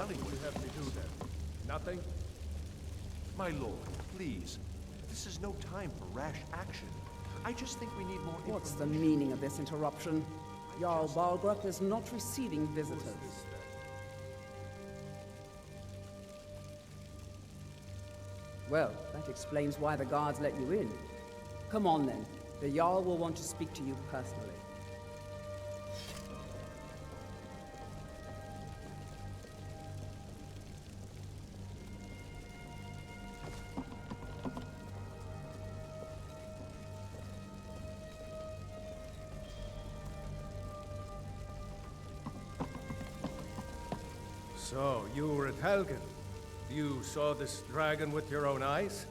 Nothing will you have me do then? Nothing? My lord, please. This is no time for rash action. I just think we need more information. What's the meaning of this interruption? Jarl Balgruuf is not receiving visitors. Well, that explains why the guards let you in. Come on then. The Jarl will want to speak to you personally. So, you were at Helgen. You saw this dragon with your own eyes?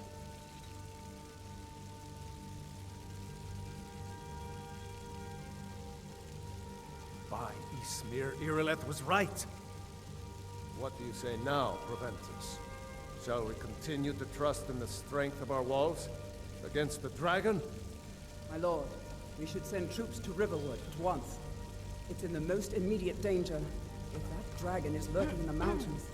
By Ysmir, Irileth was right. What do you say now, Proventus? Shall we continue to trust in the strength of our walls against the dragon? My lord, we should send troops to Riverwood at once. It's in the most immediate danger. If that dragon is lurking in the mountains...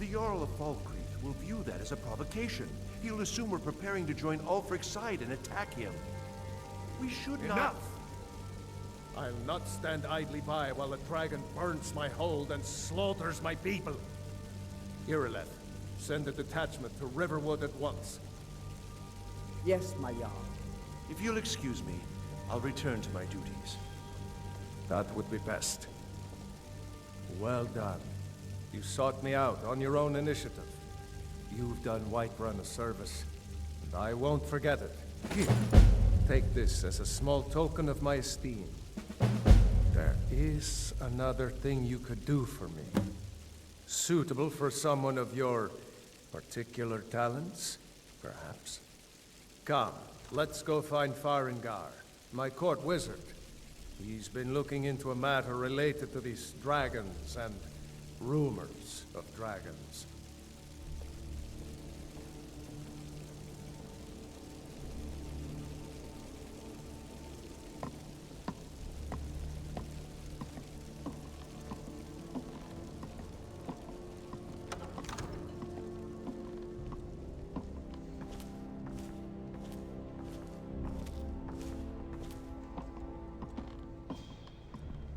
The Jarl of Falkreath will view that as a provocation. He'll assume we're preparing to join Ulfric's side and attack him. We should not... Enough! I'll not stand idly by while the dragon burns my hold and slaughters my people. Irileth, send a detachment to Riverwood at once. Yes, my Jarl. If you'll excuse me, I'll return to my duties. That would be best. Well done. You sought me out on your own initiative. You've done Whiterun a service, and I won't forget it. Here, take this as a small token of my esteem. There is another thing you could do for me. Suitable for someone of your particular talents, perhaps. Come, let's go find Farengar, my court wizard. He's been looking into a matter related to these dragons and rumors of dragons.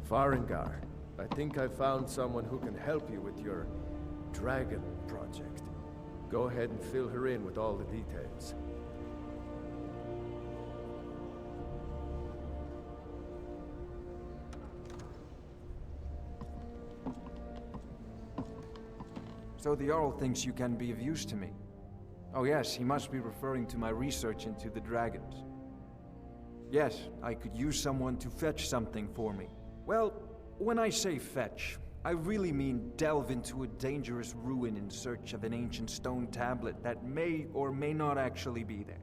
Farengar, I think I found someone who can help you with your dragon project. Go ahead and fill her in with all the details. So the Jarl thinks you can be of use to me. Oh yes, he must be referring to my research into the dragons. Yes, I could use someone to fetch something for me. Well, when I say fetch, I really mean delve into a dangerous ruin in search of an ancient stone tablet that may or may not actually be there.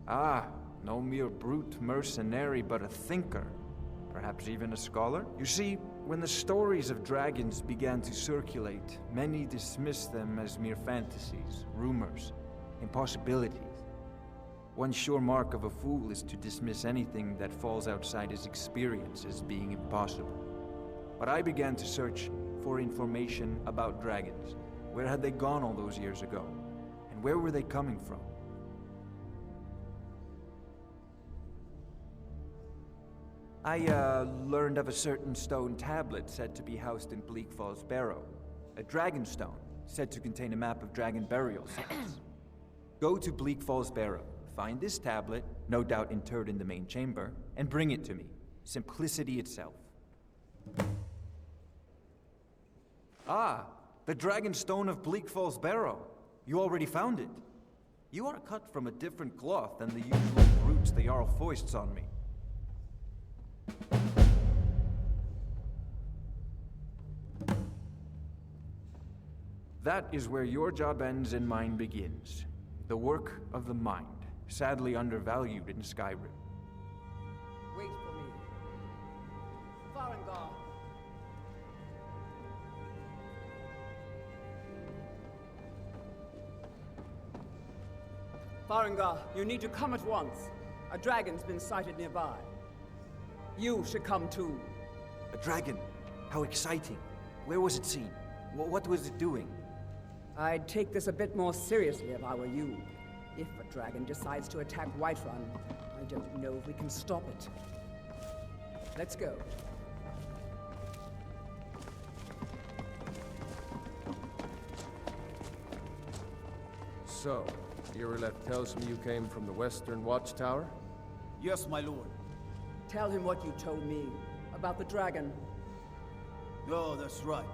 Ah, no mere brute mercenary, but a thinker. Perhaps even a scholar? You see, when the stories of dragons began to circulate, many dismissed them as mere fantasies, rumors, impossibilities. One sure mark of a fool is to dismiss anything that falls outside his experience as being impossible. But I began to search for information about dragons. Where had they gone all those years ago? And where were they coming from? I learned of a certain stone tablet said to be housed in Bleak Falls Barrow. A dragon stone, said to contain a map of dragon burial sites. Go to Bleak Falls Barrow, find this tablet, no doubt interred in the main chamber, and bring it to me. Simplicity itself. Ah, the dragon stone of Bleak Falls Barrow. You already found it. You are cut from a different cloth than the usual brutes the Jarl foists on me. That is where your job ends and mine begins. The work of the mind, sadly undervalued in Skyrim. Wait for me. Farengar. Farengar, you need to come at once. A dragon's been sighted nearby. You should come too. A dragon? How exciting. Where was it seen? What was it doing? I'd take this a bit more seriously if I were you. If a dragon decides to attack Whiterun, I don't know if we can stop it. Let's go. So, Irileth tells me you came from the Western Watchtower? Yes, my lord. Tell him what you told me about the dragon. Oh, that's right.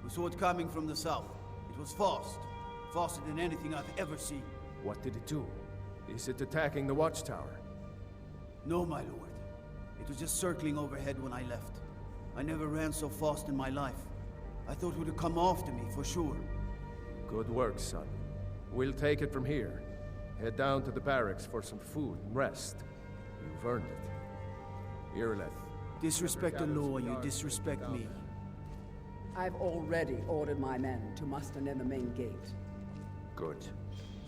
We saw it coming from the south. It was fast. Faster than anything I've ever seen. What did it do? Is it attacking the Watchtower? No, my lord. It was just circling overhead when I left. I never ran so fast in my life. I thought it would have come after me, for sure. Good work, son. We'll take it from here. Head down to the barracks for some food and rest. You've earned it. Irileth. Disrespect the law, you disrespect me. I've already ordered my men to muster near the main gate. Good.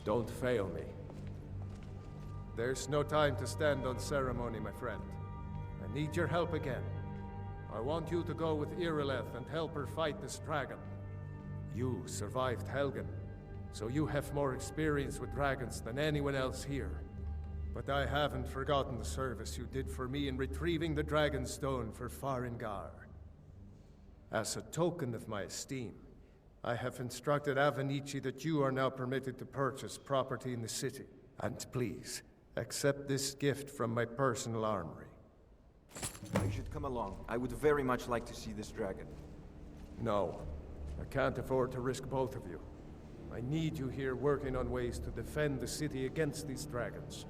Don't fail me. There's no time to stand on ceremony, my friend. I need your help again. I want you to go with Irileth and help her fight this dragon. You survived Helgen, so you have more experience with dragons than anyone else here. But I haven't forgotten the service you did for me in retrieving the Dragon Stone for Farengar. As a token of my esteem, I have instructed Avenici that you are now permitted to purchase property in the city. And please, accept this gift from my personal armory. You should come along. I would very much like to see this dragon. No, I can't afford to risk both of you. I need you here working on ways to defend the city against these dragons.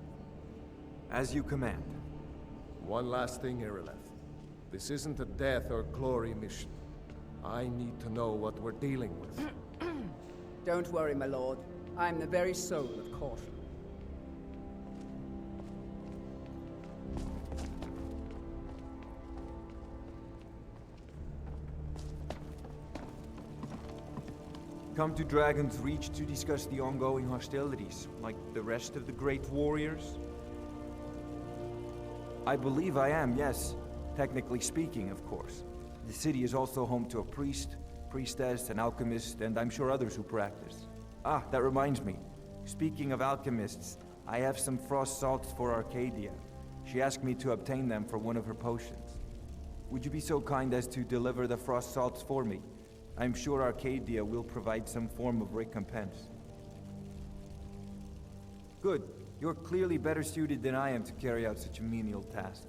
As you command. One last thing, Irileth. This isn't a death or glory mission. I need to know what we're dealing with. Don't worry, my lord. I'm the very soul of caution. Come to Dragon's Reach to discuss the ongoing hostilities, like the rest of the great warriors? I believe I am, yes. Technically speaking, of course. The city is also home to a priest, priestess, an alchemist, and I'm sure others who practice. Ah, that reminds me. Speaking of alchemists, I have some frost salts for Arcadia. She asked me to obtain them for one of her potions. Would you be so kind as to deliver the frost salts for me? I'm sure Arcadia will provide some form of recompense. Good. You're clearly better suited than I am to carry out such a menial task.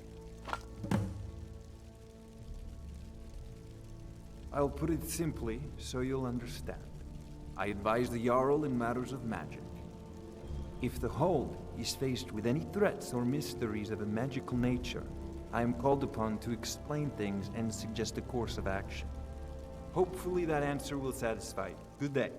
I'll put it simply, so you'll understand. I advise the Jarl in matters of magic. If the Hold is faced with any threats or mysteries of a magical nature, I am called upon to explain things and suggest a course of action. Hopefully that answer will satisfy you. Good day.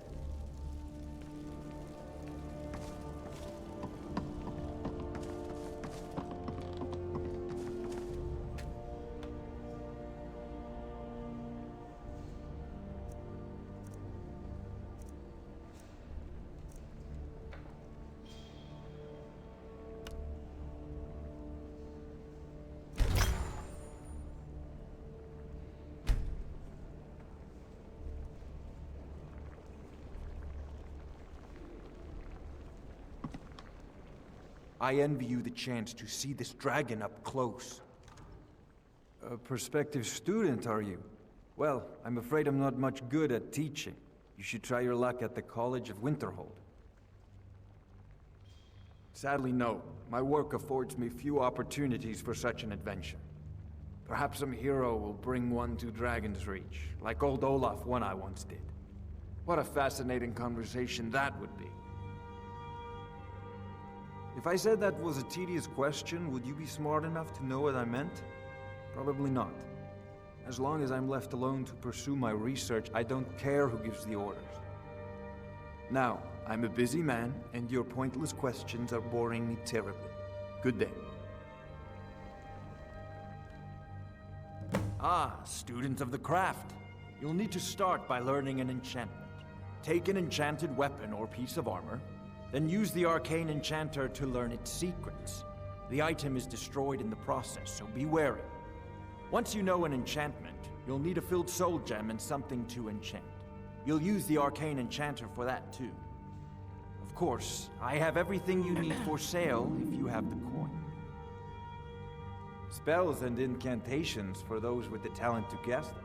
I envy you the chance to see this dragon up close. A prospective student, are you? Well, I'm afraid I'm not much good at teaching. You should try your luck at the College of Winterhold. Sadly, no. My work affords me few opportunities for such an adventure. Perhaps some hero will bring one to Dragon's Reach, like old Olaf one I once did. What a fascinating conversation that would be. If I said that was a tedious question, would you be smart enough to know what I meant? Probably not. As long as I'm left alone to pursue my research, I don't care who gives the orders. Now, I'm a busy man, and your pointless questions are boring me terribly. Good day. Ah, student of the craft. You'll need to start by learning an enchantment. Take an enchanted weapon or piece of armor, Then use the arcane enchanter to learn its secrets. The item is destroyed in the process, so be wary. Once you know an enchantment, you'll need a filled soul gem and something to enchant. You'll use the arcane enchanter for that too. Of course, I have everything you need for sale if you have the coin. Spells and incantations for those with the talent to cast them.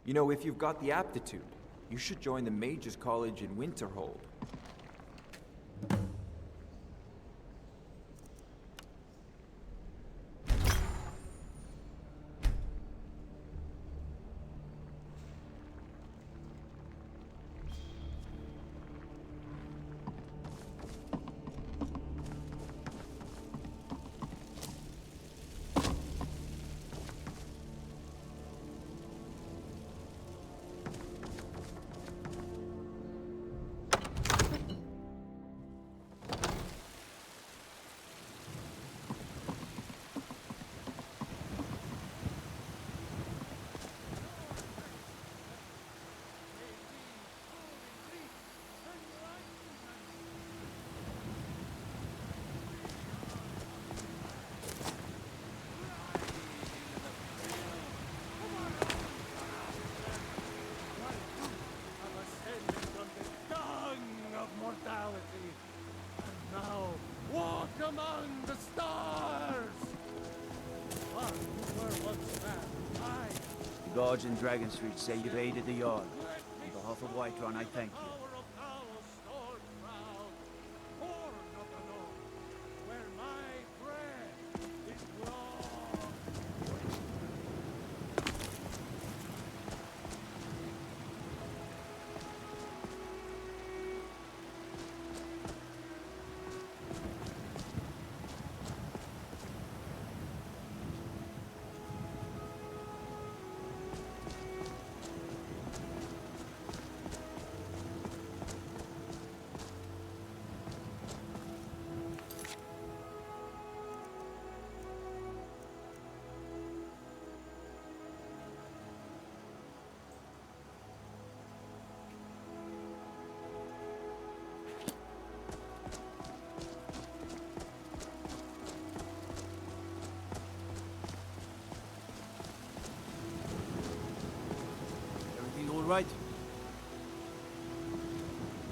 You know, if you've got the aptitude, you should join the Mages College in Winterhold. Among the stars! One who were once man, I, The gods in Dragon Street say you've aided the Jarl. On behalf of Whiterun, I thank you. power of Talos stored proud, born of the north, where my bread is long. Everything all right?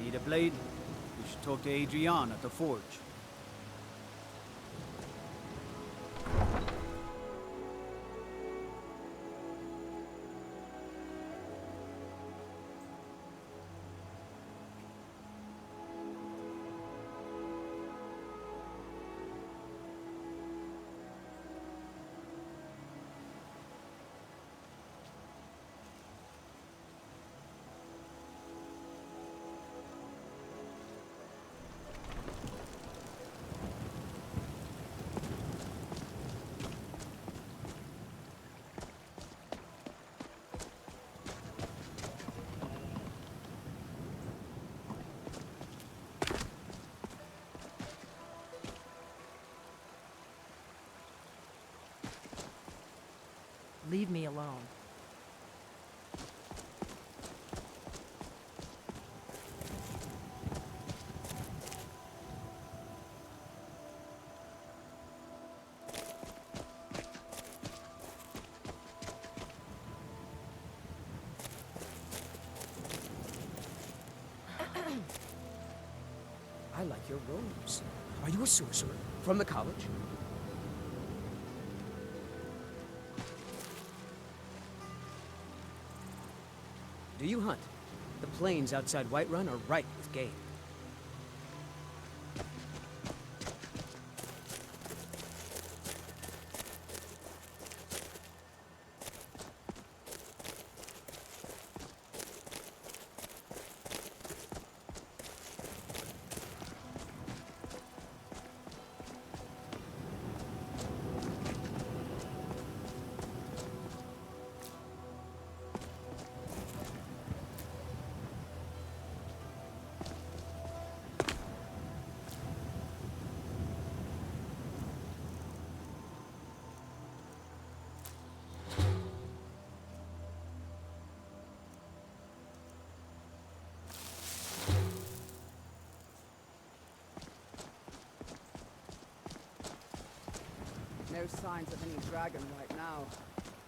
Need a blade? We should talk to Adrian at the forge. Leave me alone. I like your robes. Are you a sorcerer? From the college? Do you hunt? The plains outside Whiterun are ripe with game. No signs of any dragon right now.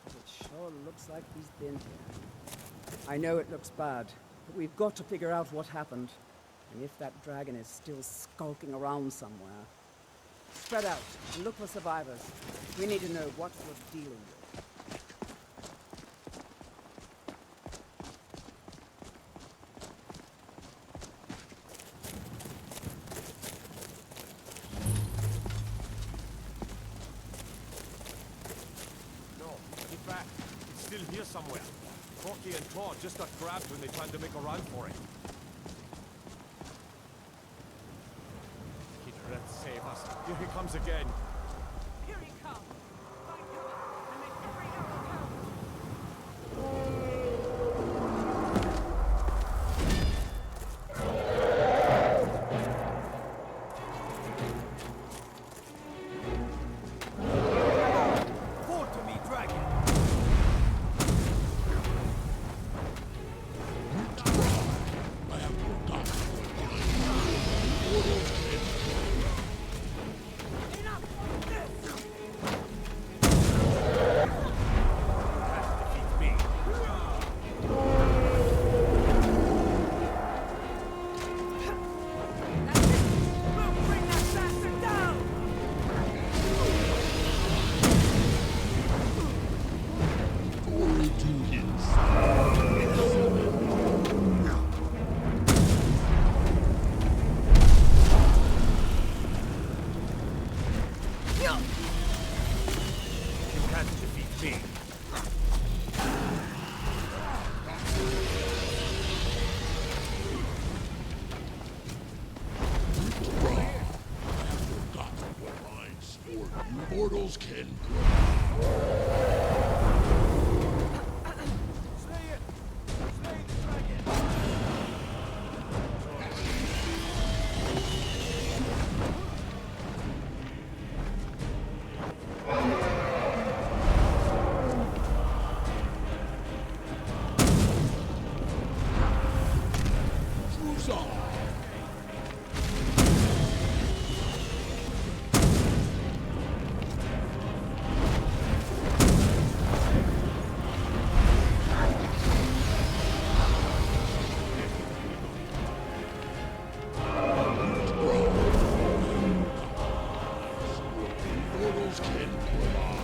But it sure looks like he's been here. I know it looks bad, but we've got to figure out what happened. And if that dragon is still skulking around somewhere. Spread out and look for survivors. We need to know what we're dealing with. you somewhere. Corky and Claude just got grabbed when they planned to make a run for it. Peter, let's save us. Here he comes again. Here he comes! Find cover and make every arrow count! Forward to me, dragon! I have forgotten what mortals glory to his. You can't defeat me. I have forgotten what lines for you mortals can provide. Huzzah! Mortals can provide.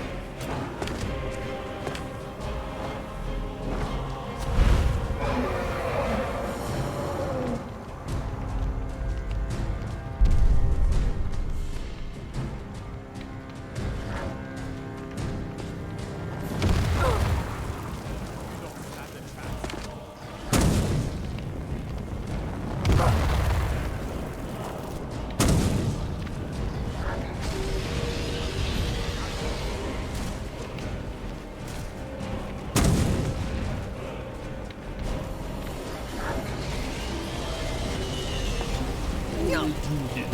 Glory to his.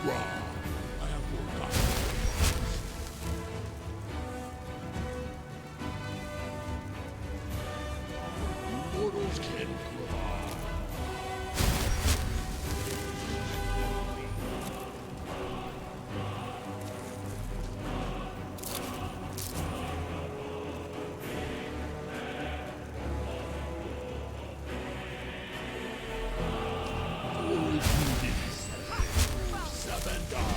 I have forgotten. Mortals can provide. Glory to his. Sabandar.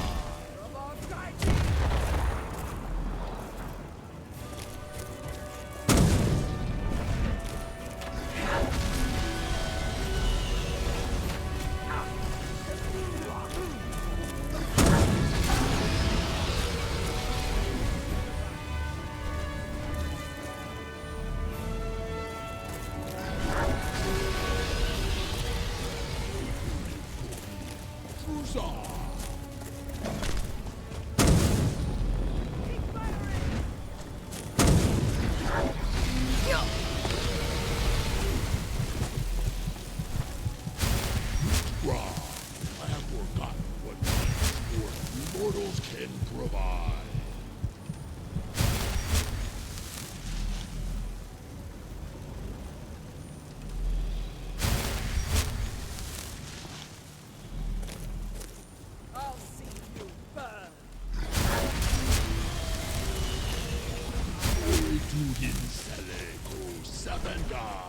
Sabandar.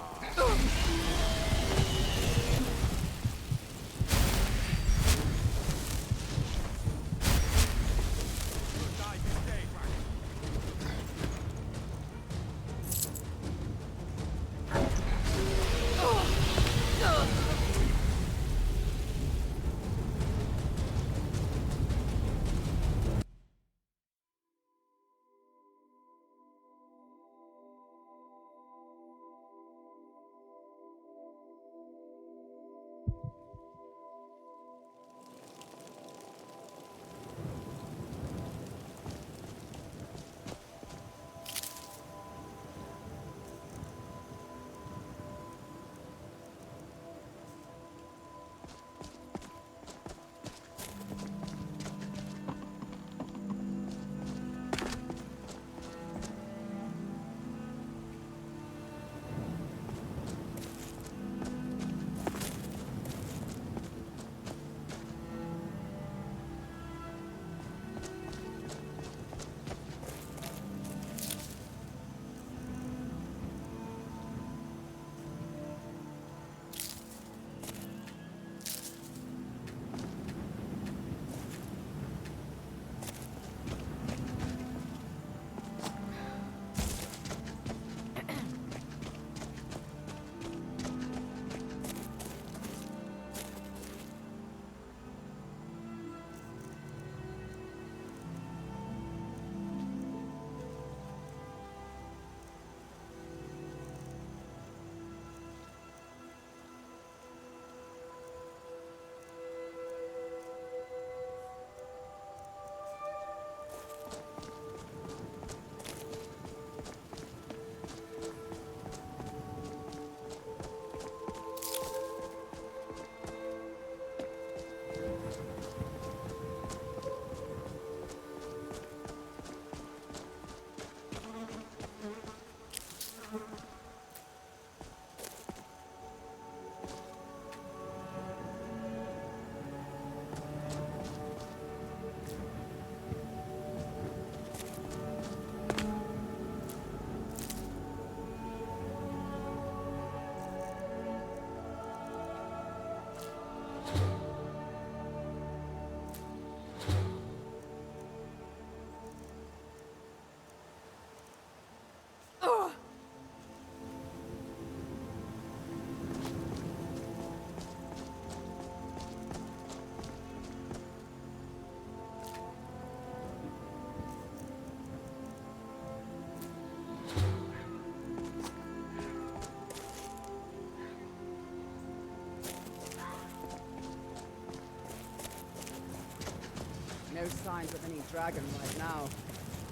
No signs of any dragon right now.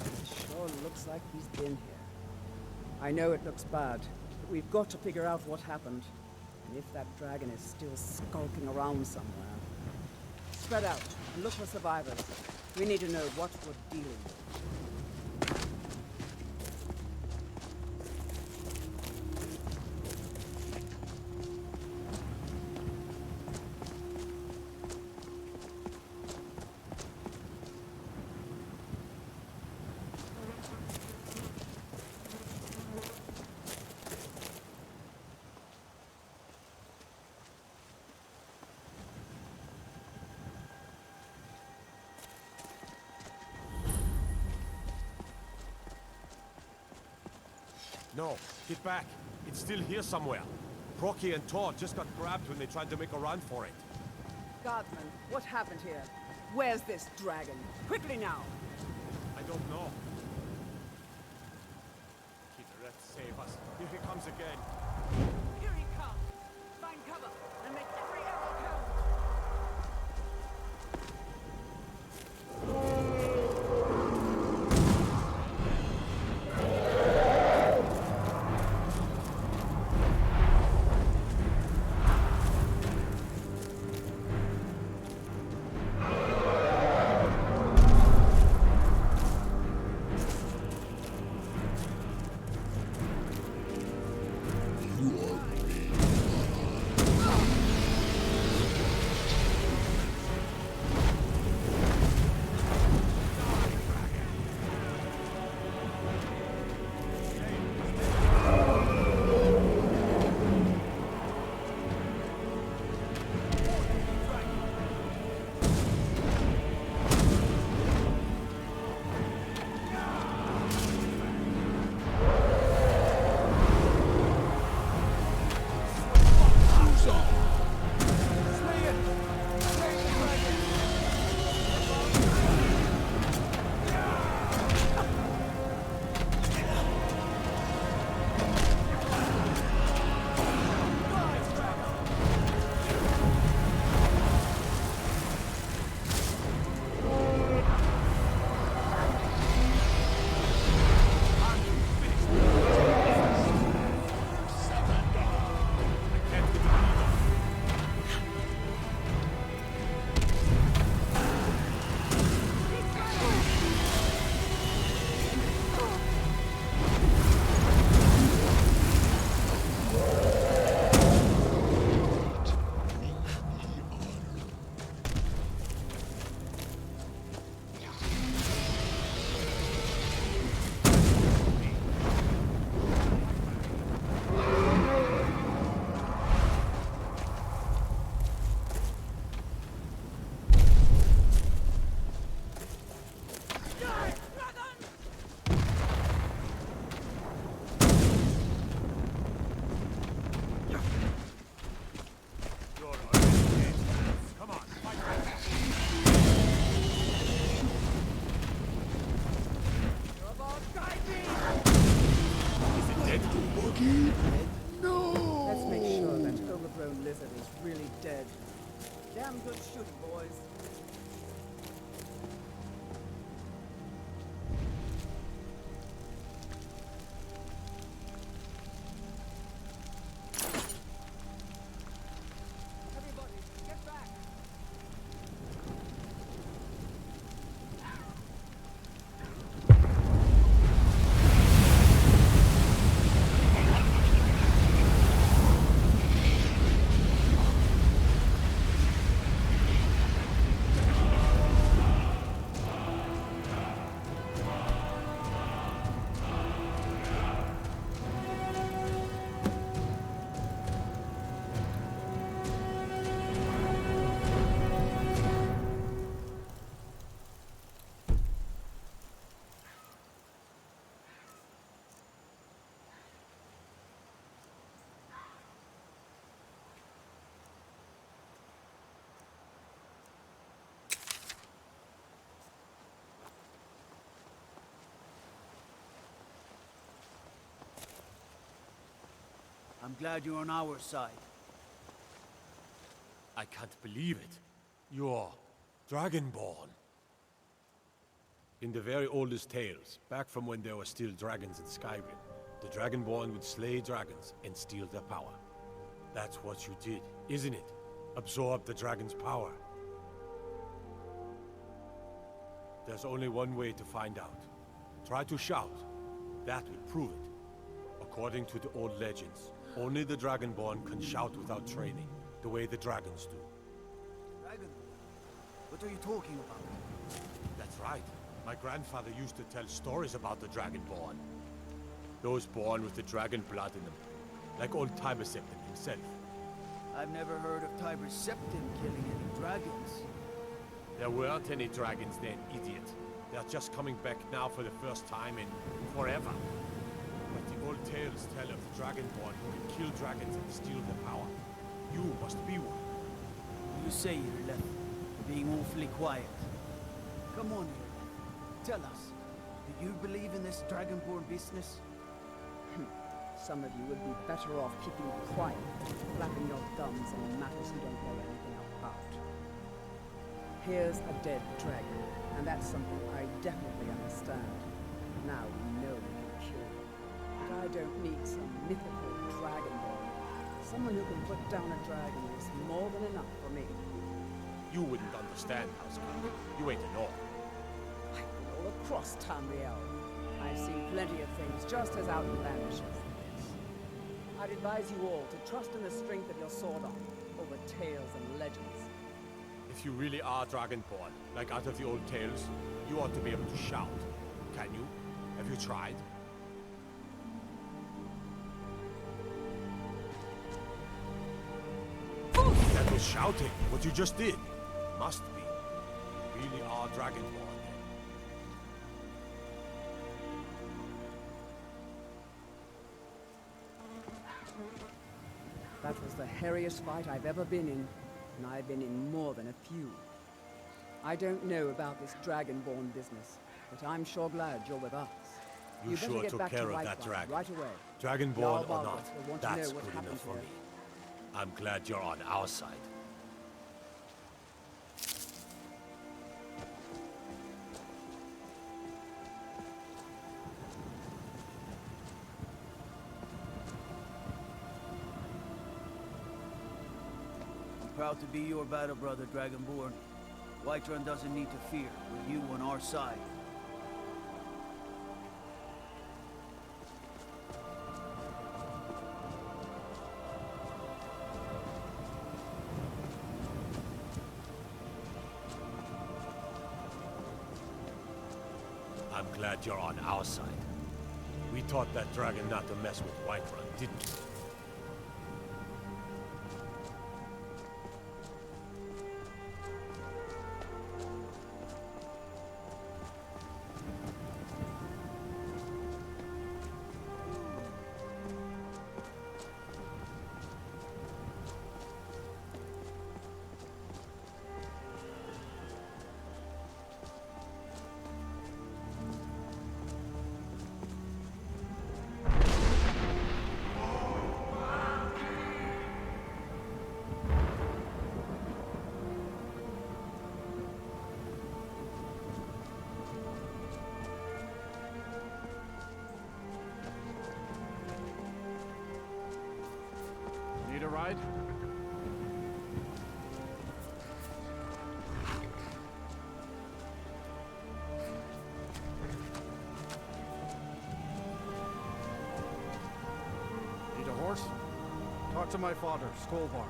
It sure looks like he's been here. I know it looks bad, but we've got to figure out what happened. And if that dragon is still skulking around somewhere. Spread out and look for survivors. We need to know what we're dealing with. No, get back. It's still here somewhere. Procky and Todd just got grabbed when they tried to make a run for it. Guardsman, what happened here? Where's this dragon? Quickly now! I don't know. Kiteret, save us. Here he comes again. Here he comes! Find cover and make every arrow count! You are Damn good shooting, boys. Everybody, get back! I'm glad you're on our side. I can't believe it. You're Dragonborn. In the very oldest tales, back from when there were still dragons in Skyrim, the Dragonborn would slay dragons and steal their power. That's what you did, isn't it? Absorb the dragon's power. There's only one way to find out. Try to shout. That will prove it. According to the old legends, only the Dragonborn can shout without training, the way the dragons do. Dragon? What are you talking about? That's right. My grandfather used to tell stories about the Dragonborn. Those born with the dragon blood in them, like old Tiber Septim himself. I've never heard of Tiber Septim killing any dragons. There weren't any dragons then, idiot. They're just coming back now for the first time in forever. But the old tales tell of the Dragonborn who can kill dragons and steal their power. You must be one. You say you're left, being awfully quiet. Come on here. Tell us, do you believe in this Dragonborn business? Some of you would be better off keeping quiet than flapping your thumbs on matters you don't know anything about. Here's a dead dragon, and that's something I definitely understand. Now we know we can kill him. But I don't need some mythical dragonborn. Someone who can put down a dragon is more than enough for me. You wouldn't understand, Housekeeper. You ain't an orc. I've been all across Tamriel. I've seen plenty of things just as outlandish as this. I'd advise you all to trust in the strength of your sword arm over tales and legends. If you really are Dragonborn, like out of the old tales, you ought to be able to shout. Can you? Have you tried? That was shouting, what you just did. Must be. You really are Dragonborn. That was the hairiest fight I've ever been in, and I've been in more than a few. I don't know about this Dragonborn business, but I'm sure glad you're with us. You better sure get took back to care of Whiterun that dragon. right away. Dragonborn Jarl or Balgruuf not, will want to that's know what good happened enough for here. me. I'm glad you're on our side. I'm proud to be your battle brother, Dragonborn. Whiterun doesn't need to fear, with you on our side. I'm glad you're on our side. We taught that dragon not to mess with Whiterun, didn't we? ride? Need a horse? Talk to my father, Skolvar.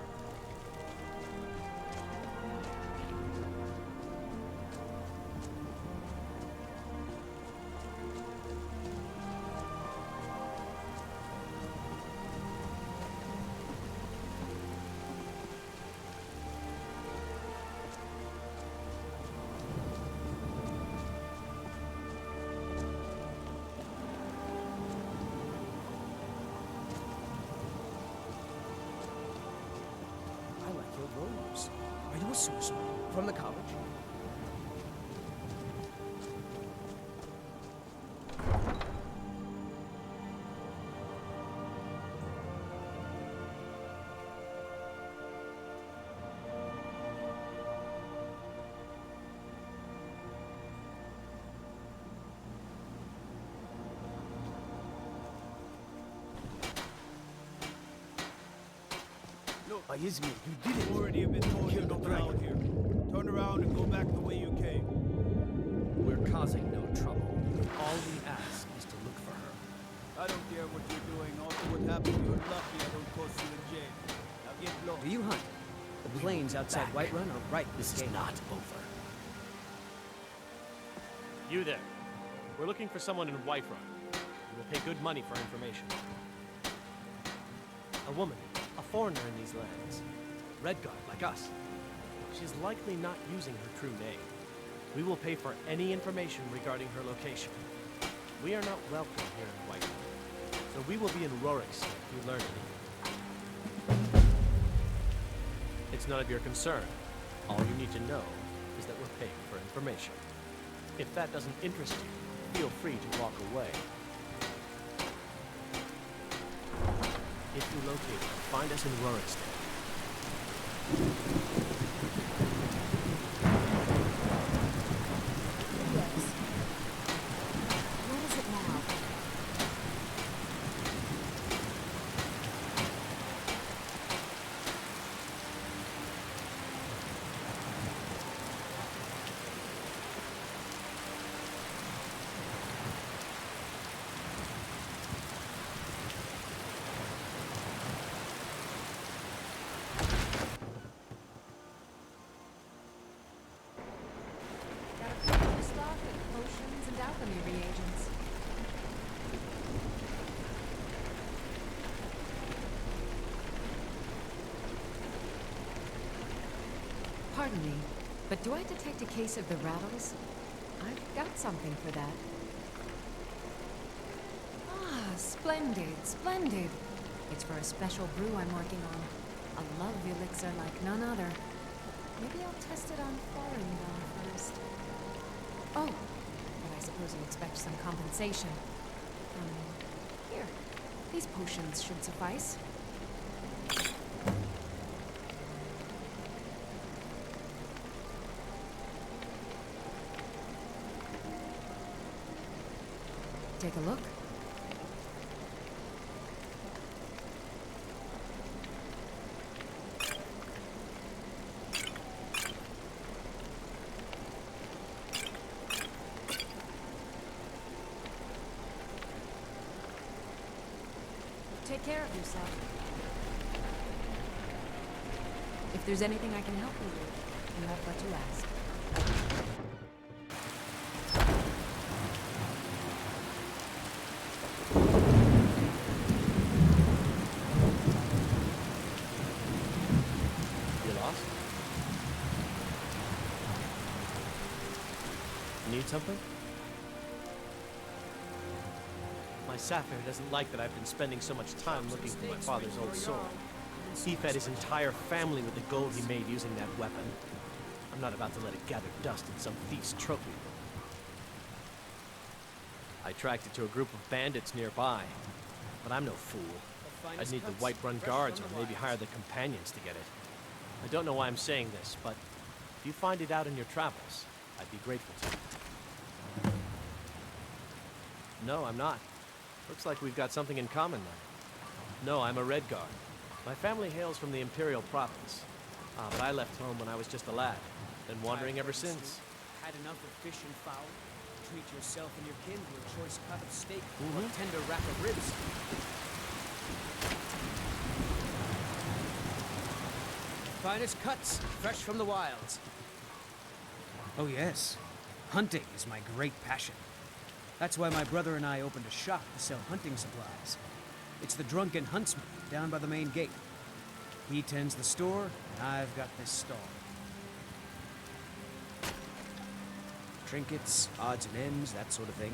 I like your robes. Are you a sorcerer? From the college? Look, Izmir, you did it. Already have been told you don't around here. Turn around and go back the way you came. We're causing no trouble. All we ask is to look for her. I don't care what you're doing. Also, what happened, you're lucky I don't toss you in jail. Now get low. Do you hunt? The plains outside Whiterun are ripe This with is game. not over. You there. We're looking for someone in Whiterun. We will pay good money for information. A woman, a foreigner in these lands. Redguard, like us. She's likely not using her true name. We will pay for any information regarding her location. We are not welcome here in Whiterun, so we will be in Rorikstead if you learn anything. It's none of your concern. All you need to know is that we're paying for information. If that doesn't interest you, feel free to walk away. If you locate her, find us in Rorikstead. Yes. What is it now? Got a few more stock and potions and alchemy reagents. Pardon me, but do I detect a case of the rattles? I've got something for that. Ah, splendid, splendid. It's for a special brew I'm working on. A love elixir like none other. Maybe I'll test it on Faringar first. Oh, but I suppose you expect some compensation. Here. These potions should suffice. Take a look. Take care of yourself. If there's anything I can help you with, you have but to ask. You lost? Need something? My Sapphire doesn't like that I've been spending so much time looking for my father's old sword. He fed his entire family with the gold he made using that weapon. I'm not about to let it gather dust in some thief's trophy room. I tracked it to a group of bandits nearby, but I'm no fool. I'd need the Whiterun guards or maybe hire the companions to get it. I don't know why I'm saying this, but if you find it out in your travels, I'd be grateful to you. No, I'm not. Looks like we've got something in common then. No, I'm a Redguard. My family hails from the Imperial Province, but I left home when I was just a lad. Been wandering ever since. Had enough of fish and fowl? Treat yourself and your kin to a choice cut of steak or a tender rack of ribs. Finest cuts, fresh from the wilds. Oh yes, hunting is my great passion. That's why my brother and I opened a shop to sell hunting supplies. It's the Drunken Huntsman down by the main gate. He tends the store, and I've got this stall. Trinkets, odds and ends, that sort of thing.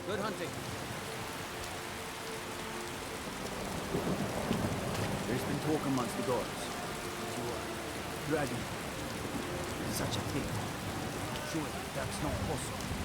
Good hunting. There's been talk amongst the gods. Dragon. Such a thing. Surely that's not possible.